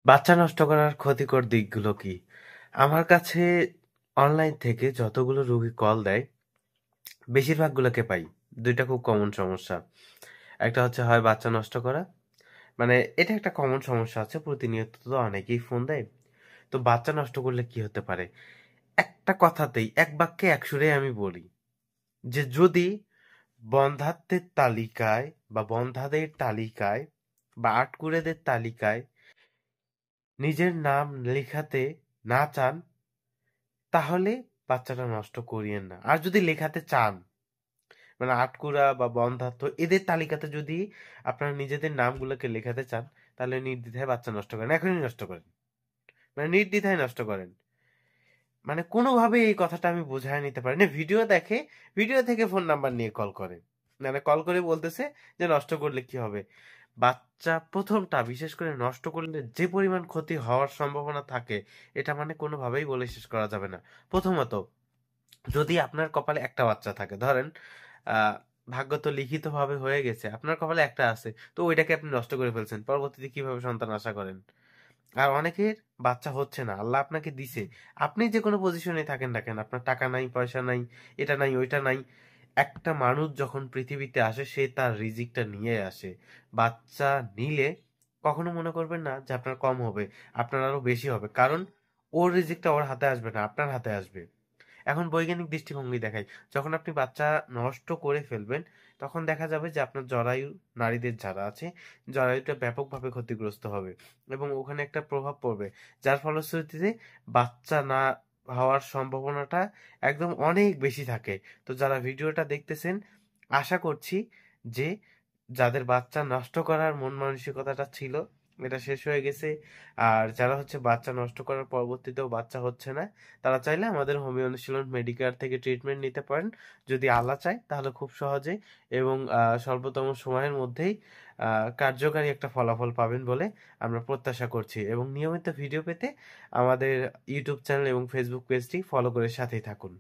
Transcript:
বাচ্চা নষ্ট করার ক্ষতিকর দিকগুলো কি? আমার কাছে অনলাইন থেকে যতগুলো রোগী কল দেয়, বেশিরভাগগুলোকে পাই। ২ টা খুব কমন সমস্যা। একটা হচ্ছে হয় বাচ্চা নষ্ট করা। মানে এটা একটা কমন সমস্যা আছে। প্রতিনিয়ত তো অনেকেই ফোন দেয়। তো বাচ্চা নষ্ট করলে কি হতে পারে? একটা কথাতেই, এক বাক্যে এক সুরেই আমি বলি যে যদি বন্ধ্যাত্বের তালিকায় বা বন্ধ্যাদের তালিকায় বা আটকুড়েদের তালিকায় নিজের নাম লেখাতে না চান, তাহলে বাচ্চাটা নষ্ট করিয়েন না। আর যদি লেখাতে চান, মানে আটকুরা বা বন্ধ্যাত্ব এদের তালিকাতে যদি আপনারা নিজেদের নামগুলোকে লেখাতে চান, তাহলে নির্দ্বিধায় বাচ্চা নষ্ট করেন। এখনই নষ্ট করেন। মানে নির্দ্বিধায় নষ্ট করেন। মানে কোনোভাবে এই কথাটা আমি বোঝায় নিতে পারি না। ভিডিও দেখে, ভিডিও থেকে ফোন নাম্বার নিয়ে কল করে। মানে কল করে বলতেছে যে নষ্ট করলে কি হবে? বাচ্চা প্রথমটা বিশেষ করে নষ্ট করলে যে পরিমাণ ক্ষতি হওয়ার সম্ভাবনা থাকে, এটা মানে কোনোভাবেই বলে শেষ করা যাবে না। প্রথমত, যদি আপনার কপালে একটা বাচ্চা থাকে, ধরেন আহ ভাগ্য তো লিখিতভাবে হয়ে গেছে, আপনার কপালে একটা আছে, তো ওইটাকে আপনি নষ্ট করে ফেলছেন, পরবর্তীতে কিভাবে সন্তান আশা করেন? আর অনেকের বাচ্চা হচ্ছে না, আল্লাহ আপনাকে দিছে, আপনি যে কোনো পজিশনে থাকেন না কেন, আপনার টাকা নাই, পয়সা নাই, এটা নাই, ওইটা নাই, একটা মানুষ যখন পৃথিবীতে আসে সে তার রিজিকটা নিয়ে আসে। বাচ্চা নিলে কখনো মনে করবেন না যে আপনার কম হবে, আপনার আরো বেশি হবে, কারণ ওর রিজিকটা ওর হাতে আসবে না, আপনার হাতে আসবে। এখন বৈজ্ঞানিক দৃষ্টিভঙ্গি দেখাই, যখন আপনি বাচ্চা নষ্ট করে ফেলবেন, তখন দেখা যাবে যে আপনার জরায়ু, নারীদের যারা আছে, জরায়ুটা ব্যাপকভাবে ক্ষতিগ্রস্ত হবে এবং ওখানে একটা প্রভাব পড়বে, যার ফলশ্রুতিতে বাচ্চা না হওয়ার সম্ভাবনাটা একদম অনেক বেশি থাকে। তো যারা ভিডিওটা দেখতেছেন, আশা করছি যে যাদের বাচ্চা নষ্ট করার মন মানসিকতাটা ছিল, এটা শেষ হয়ে গেছে। আর যারা হচ্ছে বাচ্চা নষ্ট করার পরবর্তীতেও বাচ্চা হচ্ছে না, তারা চাইলে আমাদের হোমিও অনুশীলন মেডিকেয়ার থেকে ট্রিটমেন্ট নিতে পারেন। যদি আল্লাহ চায় তাহলে খুব সহজে এবং স্বল্পতম সময়ের মধ্যেই কার্যকারী একটা ফলাফল পাবেন বলে আমরা প্রত্যাশা করছি। এবং নিয়মিত ভিডিও পেতে আমাদের ইউটিউব চ্যানেল এবং ফেসবুক পেজটি ফলো করে সাথেই থাকুন।